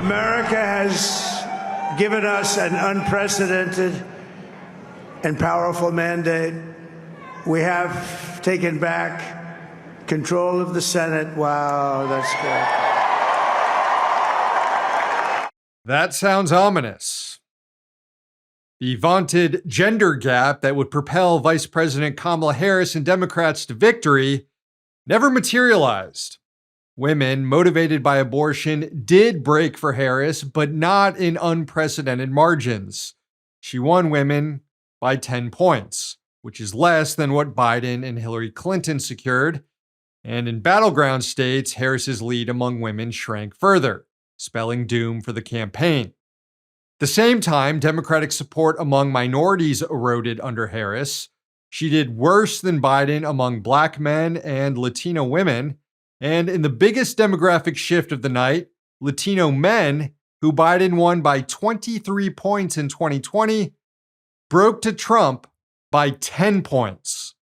America has given us an unprecedented and powerful mandate. We have taken back control of the Senate. Wow, that's good. That sounds ominous. The vaunted gender gap that would propel Vice President Kamala Harris and Democrats to victory never materialized. Women motivated by abortion did break for Harris, but not in unprecedented margins. She won women by 10 points, which is less than what Biden and Hillary Clinton secured. And in battleground states, Harris's lead among women shrank further, spelling doom for the campaign. At the same time, Democratic support among minorities eroded under Harris. She did worse than Biden among Black men and Latino women. And in the biggest demographic shift of the night, Latino men, who Biden won by 23 points in 2020, broke to Trump by 10 points.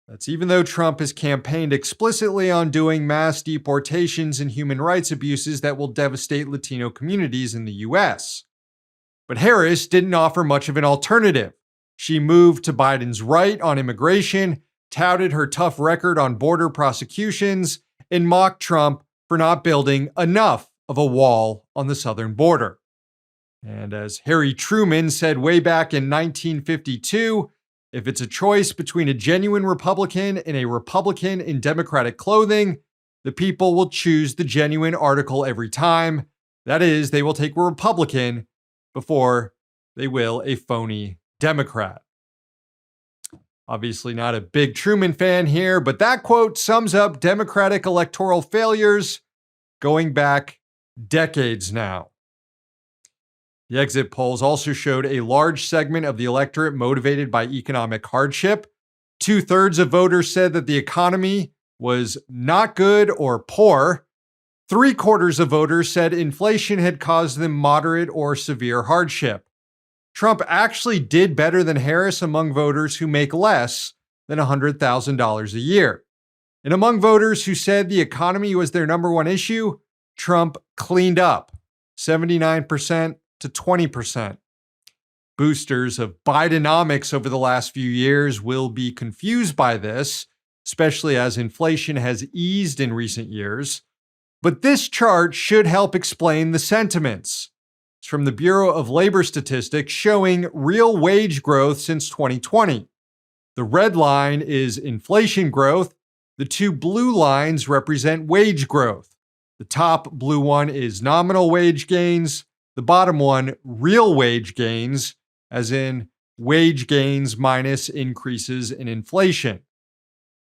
That's even though Trump has campaigned explicitly on doing mass deportations and human rights abuses that will devastate Latino communities in the US. But Harris didn't offer much of an alternative. She moved to Biden's right on immigration, touted her tough record on border prosecutions, and mocked Trump for not building enough of a wall on the southern border. And as Harry Truman said way back in 1952, if it's a choice between a genuine Republican and a Republican in Democratic clothing, the people will choose the genuine article every time. That is, they will take a Republican before they will a phony Democrat. Obviously not a big Truman fan here, but that quote sums up Democratic electoral failures going back decades now. The exit polls also showed a large segment of the electorate motivated by economic hardship. 2/3 of voters said that the economy was not good or poor. 3/4 of voters said inflation had caused them moderate or severe hardship. Trump actually did better than Harris among voters who make less than $100,000 a year. And among voters who said the economy was their number one issue, Trump cleaned up 79% to 20%. Boosters of Bidenomics over the last few years will be confused by this, especially as inflation has eased in recent years. But this chart should help explain the sentiments. It's from the Bureau of Labor Statistics showing real wage growth since 2020. The red line is inflation growth. The two blue lines represent wage growth. The top blue one is nominal wage gains. The bottom one, real wage gains, as in wage gains minus increases in inflation.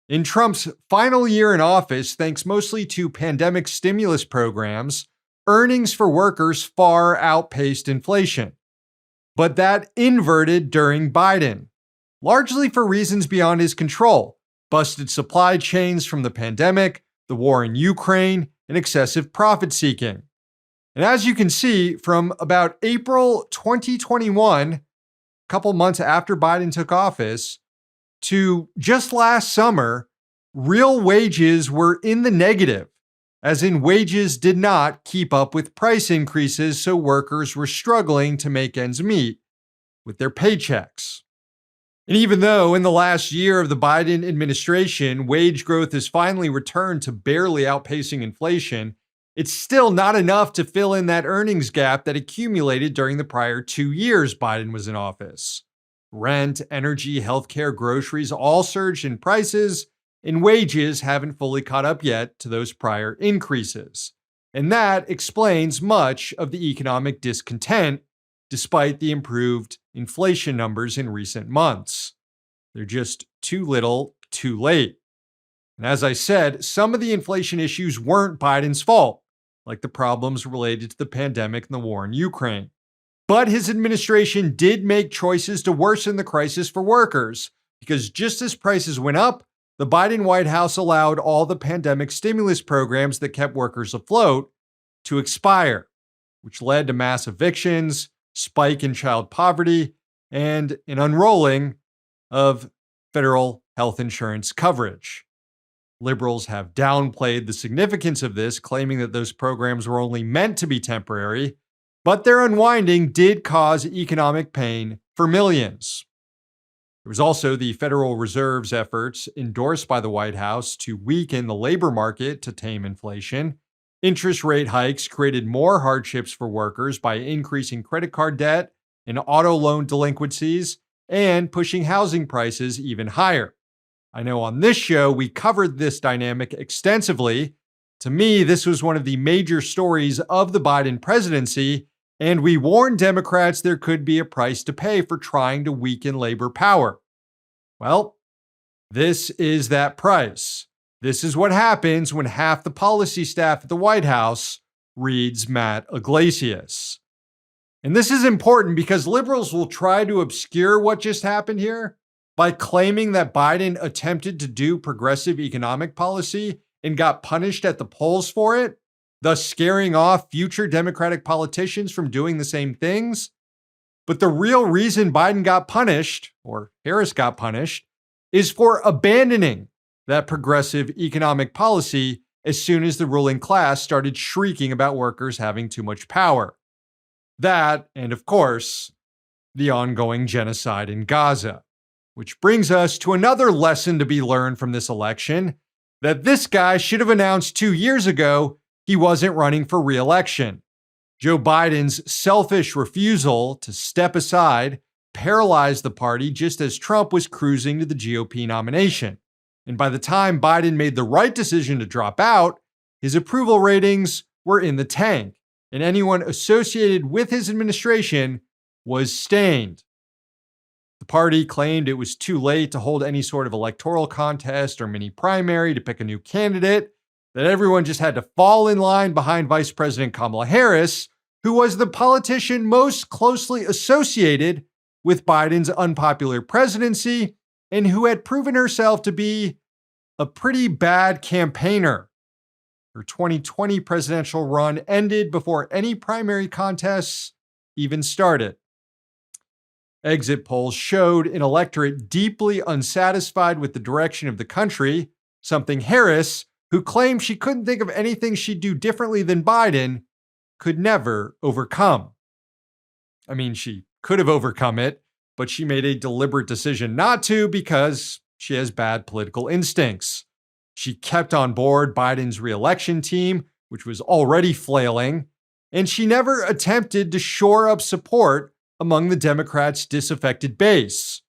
In Trump's final year in office, thanks mostly to pandemic stimulus programs, earnings for workers far outpaced inflation. But that inverted during Biden, largely for reasons beyond his control: busted supply chains from the pandemic, the war in Ukraine, and excessive profit seeking. And as you can see, from about April 2021, a couple months after Biden took office, to just last summer, real wages were in the negative, as in wages did not keep up with price increases, so workers were struggling to make ends meet with their paychecks. And even though in the last year of the Biden administration, wage growth has finally returned to barely outpacing inflation, it's still not enough to fill in that earnings gap that accumulated during the prior 2 years Biden was in office. Rent, energy, healthcare, groceries all surged in prices, and wages haven't fully caught up yet to those prior increases. And that explains much of the economic discontent, despite the improved inflation numbers in recent months. They're just too little, too late. And as I said, some of the inflation issues weren't Biden's fault, like the problems related to the pandemic and the war in Ukraine. But his administration did make choices to worsen the crisis for workers, because just as prices went up, the Biden White House allowed all the pandemic stimulus programs that kept workers afloat to expire, which led to mass evictions, spike in child poverty, and an unrolling of federal health insurance coverage. Liberals have downplayed the significance of this, claiming that those programs were only meant to be temporary, but their unwinding did cause economic pain for millions. There was also the Federal Reserve's efforts, endorsed by the White House, to weaken the labor market to tame inflation. Interest rate hikes created more hardships for workers by increasing credit card debt and auto loan delinquencies and pushing housing prices even higher. I know on this show, we covered this dynamic extensively. To me, this was one of the major stories of the Biden presidency, and we warned Democrats there could be a price to pay for trying to weaken labor power. Well, this is that price. This is what happens when half the policy staff at the White House reads Matt Iglesias. And this is important because liberals will try to obscure what just happened here by claiming that Biden attempted to do progressive economic policy and got punished at the polls for it, thus scaring off future Democratic politicians from doing the same things. But the real reason Biden got punished, or Harris got punished, is for abandoning that progressive economic policy as soon as the ruling class started shrieking about workers having too much power. That, and of course, the ongoing genocide in Gaza. Which brings us to another lesson to be learned from this election, that this guy should have announced 2 years ago he wasn't running for re-election. Joe Biden's selfish refusal to step aside paralyzed the party just as Trump was cruising to the GOP nomination. And by the time Biden made the right decision to drop out, his approval ratings were in the tank, and anyone associated with his administration was stained. The party claimed it was too late to hold any sort of electoral contest or mini primary to pick a new candidate, that everyone just had to fall in line behind Vice President Kamala Harris, who was the politician most closely associated with Biden's unpopular presidency and who had proven herself to be a pretty bad campaigner. Her 2020 presidential run ended before any primary contests even started. Exit polls showed an electorate deeply unsatisfied with the direction of the country, something Harris, who claimed she couldn't think of anything she'd do differently than Biden, could never overcome. I mean, she could have overcome it, but she made a deliberate decision not to because she has bad political instincts. She kept on board Biden's re-election team, which was already flailing, and she never attempted to shore up support among the Democrats' disaffected base.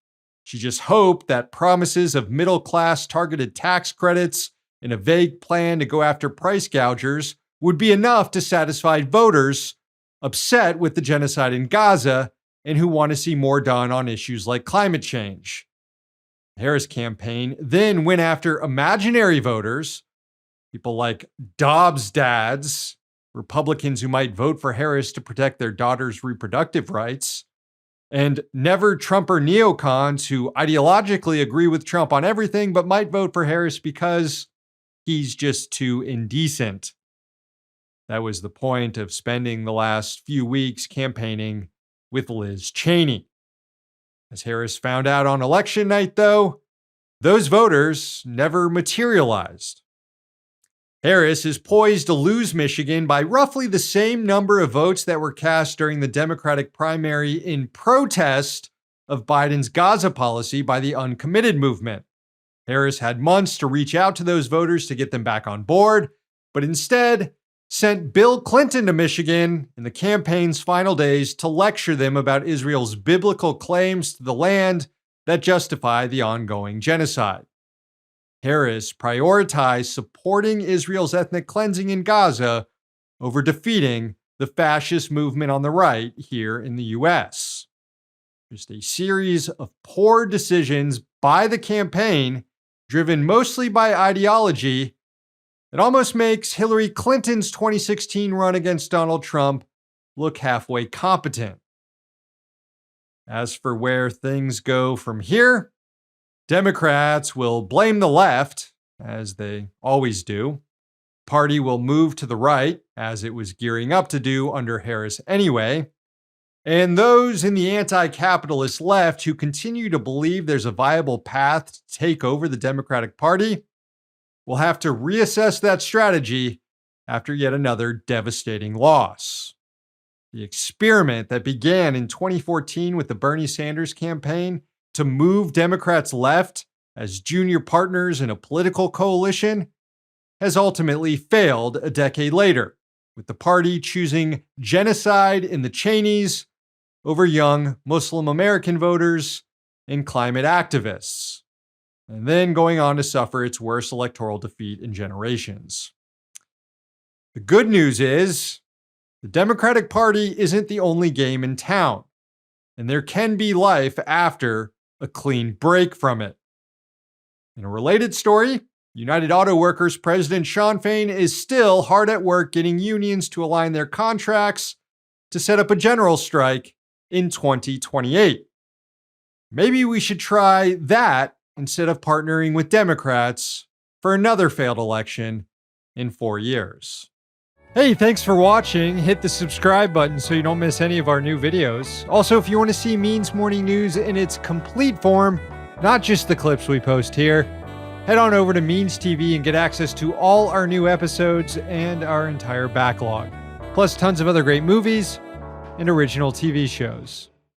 She just hoped that promises of middle-class targeted tax credits and a vague plan to go after price gougers would be enough to satisfy voters upset with the genocide in Gaza and who want to see more done on issues like climate change. The Harris campaign then went after imaginary voters, people like Dobbs dads, Republicans who might vote for Harris to protect their daughters' reproductive rights, and never Trumper neocons who ideologically agree with Trump on everything but might vote for Harris because he's just too indecent. That was the point of spending the last few weeks campaigning with Liz Cheney. As Harris found out on election night, though, those voters never materialized. Harris is poised to lose Michigan by roughly the same number of votes that were cast during the Democratic primary in protest of Biden's Gaza policy by the uncommitted movement. Harris had months to reach out to those voters to get them back on board, but instead sent Bill Clinton to Michigan in the campaign's final days to lecture them about Israel's biblical claims to the land that justify the ongoing genocide. Harris prioritized supporting Israel's ethnic cleansing in Gaza over defeating the fascist movement on the right here in the U.S. Just a series of poor decisions by the campaign, driven mostly by ideology, that almost makes Hillary Clinton's 2016 run against Donald Trump look halfway competent. As for where things go from here, Democrats will blame the left, as they always do. Party will move to the right, as it was gearing up to do under Harris anyway. And those in the anti-capitalist left who continue to believe there's a viable path to take over the Democratic Party, will have to reassess that strategy after yet another devastating loss. The experiment that began in 2014 with the Bernie Sanders campaign to move Democrats left as junior partners in a political coalition has ultimately failed a decade later, with the party choosing genocide in the Cheneys over young Muslim American voters and climate activists, and then going on to suffer its worst electoral defeat in generations. The good news is the Democratic Party isn't the only game in town, and there can be life after a clean break from it. In a related story, United Auto Workers President Shawn Fain is still hard at work getting unions to align their contracts to set up a general strike in 2028. Maybe we should try that instead of partnering with Democrats for another failed election in 4 years. Hey, thanks for watching. Hit the subscribe button so you don't miss any of our new videos. Also, if you want to see Means Morning News in its complete form, not just the clips we post here, head on over to Means TV and get access to all our new episodes and our entire backlog, plus tons of other great movies and original TV shows.